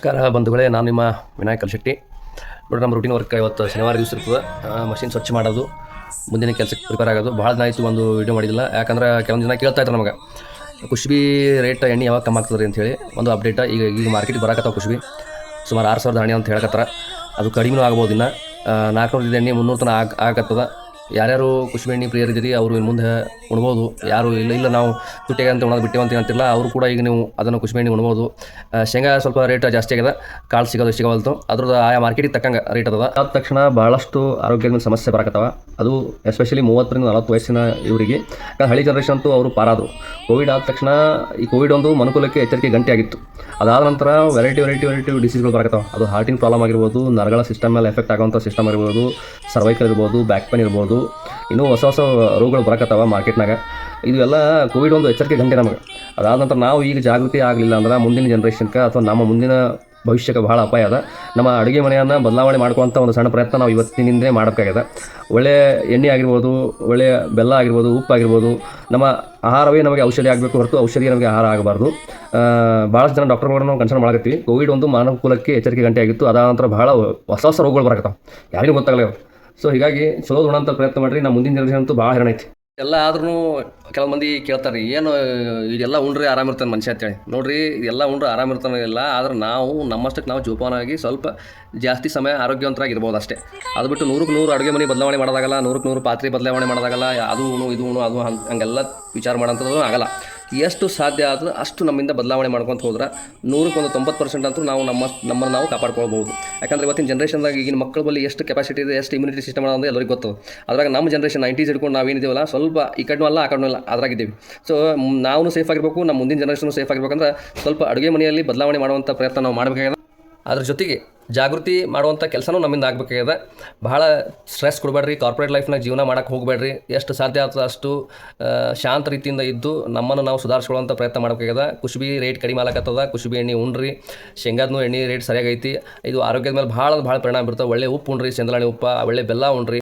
ನಮಸ್ಕಾರ ಬಂಧುಗಳೇ, ನಾನು ನಿಮ್ಮ ವಿನಾಯಕ್ ಕಲ್ಶೆಟ್ಟಿ. ನೋಡಿ, ನಮ್ಮ ರೂಟೀನ್ ವರ್ಕ್ ಇವತ್ತು ಶನಿವಾರ ದಿವಸ ಇರ್ತದೆ. ಮಷಿನ್ ಸ್ವಚ್ಛ ಮಾಡೋದು, ಮುಂದಿನ ಕೆಲಸಕ್ಕೆ ಪ್ರಿಪೇರ್ ಆಗೋದು. ಭಾಳ ದಿನ ಆಯಿತು ಒಂದು ವೀಡಿಯೋ ಮಾಡಿಲ್ಲ. ಯಾಕಂದ್ರೆ ಕೆಲವೊಂದು ಜನ ಕೇಳ್ತಾ ಇದ್ದಾರೆ ನಮಗೆ ಕುಷ್ಬಿ ರೇಟ್ ಎಣ್ಣೆ ಯಾವಾಗ ಕಮ್ಮಿ ಆಗ್ತದೆ ಅಂತೇಳಿ. ಒಂದು ಅಪ್ಡೇಟ್ ಈಗ ಮಾರ್ಕೆಟಿಗೆ ಬರಾಕತ್ತಾವ ಕುಷ್ಬಿ ಸುಮಾರು 6,000 ಹಣೆ ಅಂತ ಹೇಳಕತ್ತಾರ. ಅದು ಕಡಿಮೆನೂ ಆಗ್ಬೋದು. ಇನ್ನು 400 ಎಣ್ಣೆ 300 ತನಕ ಆಗತ್ತದ. ಯಾರ್ಯಾರು ಕುಷ್ಬಿ ಎಣ್ಣೆ ಪ್ರಿಯರಿದ್ದೀರಿ ಅವರು ಇನ್ನು ಮುಂದೆ ಉಣ್ಬೋದು. ಯಾರು ಇಲ್ಲ ನಾವು ತುಟ್ಟಿಗೆ ಅಂತ ಉಣೋದು ಬಿಟ್ಟೇವಂತ ಅಂತಿಲ್ಲ, ಅವರು ಕೂಡ ಈಗ ನೀವು ಅದನ್ನು ಕುಷ್ಬಿ ಎಣ್ಣೆ ಉಣ್ಬೋದು. ಶೇಂಗಾ ಸ್ವಲ್ಪ ರೇಟ್ ಜಾಸ್ತಿ ಆಗಿದೆ, ಕಾಳು ಸಿಗವಲ್ತು. ಅದ್ರದ್ದು ಆಯಾ ಮಾರ್ಕೆಟಿಗೆ ತಕ್ಕಂಗೆ ರೇಟ್ ಅದ. ಆದ ತಕ್ಷಣ ಭಾಳಷ್ಟು ಆರೋಗ್ಯದ ಮೇಲೆ ಸಮಸ್ಯೆ ಬರಕತ್ತವ. ಅದು ಎಸ್ಪೆಷಲಿ 30ರಿಂದ 40 ವಯಸ್ಸಿನ ಇವರಿಗೆ. ಯಾಕಂದ್ರೆ ಹಳ್ಳಿ ಜನರೇಷನ್ ಅಂತೂ ಅವರು ಪಾರಾದರು. ಕೋವಿಡ್ ಆದ ತಕ್ಷಣ ಈ ಕೋವಿಡ್ ಒಂದು ಮನುಕುಲಕ್ಕೆ ಎಚ್ಚರಿಕೆ ಗಂಟೆ ಆಗಿತ್ತು. ಅದಾದ ನಂತರ ವೆರೈಟಿ ಡಿಸೀಸ್ಗಳು ಬರಕತ್ತವ. ಅದು ಹಾರ್ಟಿನ ಪ್ರಾಬ್ಲಮ್ ಆಗಿರ್ಬೋದು, ನರಗಳ ಸಿಸ್ಟಮ್ ಮೇಲೆ ಎಫೆಕ್ಟ್ ಆಗೋಂಥ ಸಿಸ್ಟಮ್ ಇರ್ಬೋದು, ಸರ್ವೈಕಲ್ ಇರ್ಬೋದು, ಬ್ಯಾಕ್ ಪೇನ್ ಇರ್ಬೋದು, ಇನ್ನೂ ಹೊಸ ರೋಗಗಳು ಬರಕತ್ತವ ಮಾರ್ಕೆಟ್ನಾಗ. ಇದೆಲ್ಲ ಕೋವಿಡ್ ಒಂದು ಎಚ್ಚರಿಕೆ ಗಂಟೆ ನಮಗೆ. ಅದಾದ ನಂತರ ನಾವು ಈಗ ಜಾಗೃತಿ ಆಗಲಿಲ್ಲ ಅಂದ್ರೆ ಮುಂದಿನ ಜನ್ರೇಷನ್ಗೆ ಅಥವಾ ನಮ್ಮ ಮುಂದಿನ ಭವಿಷ್ಯಕ್ಕೆ ಭಾಳ ಅಪಾಯ ಅದ. ನಮ್ಮ ಅಡುಗೆ ಮನೆಯನ್ನು ಬದಲಾವಣೆ ಮಾಡ್ಕೊವಂಥ ಒಂದು ಸಣ್ಣ ಪ್ರಯತ್ನ ನಾವು ಇವತ್ತಿನಿಂದಲೇ ಮಾಡಬೇಕಾಗಿದೆ. ಒಳ್ಳೆಯ ಎಣ್ಣೆ ಆಗಿರ್ಬೋದು, ಒಳ್ಳೆಯ ಬೆಲ್ಲ ಆಗಿರ್ಬೋದು, ಉಪ್ಪು ಆಗಿರ್ಬೋದು, ನಮ್ಮ ಆಹಾರವೇ ನಮಗೆ ಔಷಧಿ ಆಗಬೇಕು ಹೊರತು ಔಷಧಿ ನಮಗೆ ಆಹಾರ ಆಗಬಾರ್ದು. ಭಾಳಷ್ಟು ಜನ ಡಾಕ್ಟರ್ಗಳನ್ನು ಕನ್ಸರ್ನ್ ಮಾಡಕತ್ತೀವಿ. ಕೋವಿಡ್ ಒಂದು ಮಾನವಕುಲಕ್ಕೆ ಎಚ್ಚರಿಕೆ ಗಂಟೆ ಆಗಿತ್ತು. ಅದಾದ ನಂತರ ಭಾಳ ಹೊಸ ರೋಗಗಳು ಬರಕತ್ತಾವ, ಯಾರಿಗೂ ಗೊತ್ತಾಗಲ್ಲ. ಸೊ ಹೀಗಾಗಿ ಚಲೋ ಉಣಂತ ಪ್ರಯತ್ನ ಮಾಡಿರಿ. ನಮ್ಮ ಮುಂದಿನ ಜನರೇಷನ್ ಅಂತೂ ಭಾಳ ಹೈರಾಣ ಐತಿ. ಎಲ್ಲ ಆದ್ರೂ ಕೆಲವು ಮಂದಿ ಕೇಳ್ತಾರೆ, ಏನು ಇದೆಲ್ಲ ಉಂಡ್ರೆ ಆರಾಮಿರ್ತಾನೆ ಮನುಷ್ಯ ಅಂತೇಳಿ. ನೋಡಿರಿ, ಇದೆಲ್ಲ ಉಂಡ್ರೆ ಆರಾಮಿರ್ತಾನೆ ಇಲ್ಲ. ಆದ್ರೆ ನಾವು ನಮ್ಮಷ್ಟಕ್ಕೆ ನಾವು ಜೋಪಾನಾಗಿ ಸ್ವಲ್ಪ ಜಾಸ್ತಿ ಸಮಯ ಆರೋಗ್ಯವಂತರಾಗಿರ್ಬೋದು ಅಷ್ಟೇ. ಅದು ಬಿಟ್ಟು 100ಕ್ಕೆ 100 ಅಡುಗೆ ಮನೆ ಬದಲಾವಣೆ ಮಾಡೋದಾಗಲ್ಲ, 100ಕ್ಕೆ 100 ಪಾತ್ರೆ ಬದಲಾವಣೆ ಮಾಡೋದಾಗಲ್ಲ. ಅದು ಅದು ಹಂಗೆಲ್ಲ ವಿಚಾರ ಮಾಡೋಂಥದ್ದು ಆಗಲ್ಲ. ಎಷ್ಟು ಸಾಧ್ಯ ಆದ್ರೆ ಅಷ್ಟು ನಮ್ಮಿಂದ ಬದಲಾವಣೆ ಮಾಡ್ಕೊತ ಹೋದ್ರೆ 100ಕ್ಕೆ 90% ಅಂತೂ ನಾವು ನಮ್ಮನ್ನು ನಾವು ಕಾಪಾಡ್ಕೊಳ್ಬೋದು. ಯಾಕಂದರೆ ಇವತ್ತಿನ ಜನ್ರೇಷನ್ದಾಗ ಈಗಿನ ಮಕ್ಕಳ ಬಳಿ ಎಷ್ಟು ಕೆಪಾಸಿಟಿ ಇದೆ, ಎಷ್ಟು ಇಮ್ಯುನಿಟಿ ಸಿಸ್ಟಮ್ ಅನ್ನೋದು ಎಲ್ಲರಿಗೂ ಗೊತ್ತದ. ಅದ್ರಾಗ ನಮ್ಮ ಜನ್ರೇಷನ್ 90s ಹಿಡ್ಕೊಂಡು ನಾವೇನಿದ್ದೀವಲ್ಲ, ಸ್ವಲ್ಪ ಈ ಕಡೆನೂ ಅಲ್ಲ ಆ ಕಡೆನೂ ಅಲ್ಲ, ಅದ್ರಾಗಿದ್ದೀವಿ. ಸೊ ನಾವು ಸೇಫ್ ಆಗಿರಬೇಕು, ನಮ್ಮ ಮುಂದಿನ ಜನ್ರೇಷನ್ ಸೇಫ್ ಆಗಿರ್ಬೇಕಂದ್ರೆ ಸ್ವಲ್ಪ ಅಡುಗೆ ಮನೆಯಲ್ಲಿ ಬದಲಾವಣೆ ಮಾಡುವಂಥ ಪ್ರಯತ್ನ ನಾವು ಮಾಡಬೇಕಾಗಿದೆ. ಅದ್ರ ಜೊತೆಗೆ ಜಾಗೃತಿ ಮಾಡುವಂಥ ಕೆಲಸನೂ ನಮ್ಮಿಂದ ಆಗಬೇಕಾಗಿದೆ. ಭಾಳ ಸ್ಟ್ರೆಸ್ ಕೊಡಬೇಡ್ರಿ, ಕಾರ್ಪೊರೇಟ್ ಲೈಫ್ನಾಗ ಜೀವನ ಮಾಡೋಕ್ಕೆ ಹೋಗಬೇಡ್ರಿ. ಎಷ್ಟು ಸಾಧ್ಯ ಆಗ್ತದೆ ಅಷ್ಟು ಶಾಂತ ರೀತಿಯಿಂದ ಇದ್ದು ನಮ್ಮನ್ನು ನಾವು ಸುಧಾರಿಸ್ಕೊಳ್ಳೋಂಥ ಪ್ರಯತ್ನ ಮಾಡಬೇಕಾಗಿದೆ. ಕುಷ್ಬಿ ರೇಟ್ ಕಡಿಮೆ ಆಗತ್ತದ, ಕುಷ್ಬಿ ಎಣ್ಣೆ ಉಣ್ರಿ. ಶೇಂಗಾದೂ ಎಣ್ಣೆ ರೇಟ್ ಸರಿಯಾಗೈತಿ. ಇದು ಆರೋಗ್ಯದ ಮೇಲೆ ಭಾಳ ಪರಿಣಾಮ ಬೀರ್ತವೆ. ಒಳ್ಳೆ ಉಪ್ಪು ಉಣ್ರಿ, ಸೆಂದಲಾಣಿ ಉಪ್ಪು, ಒಳ್ಳೆ ಬೆಲ್ಲ ಉಣ್ರಿ.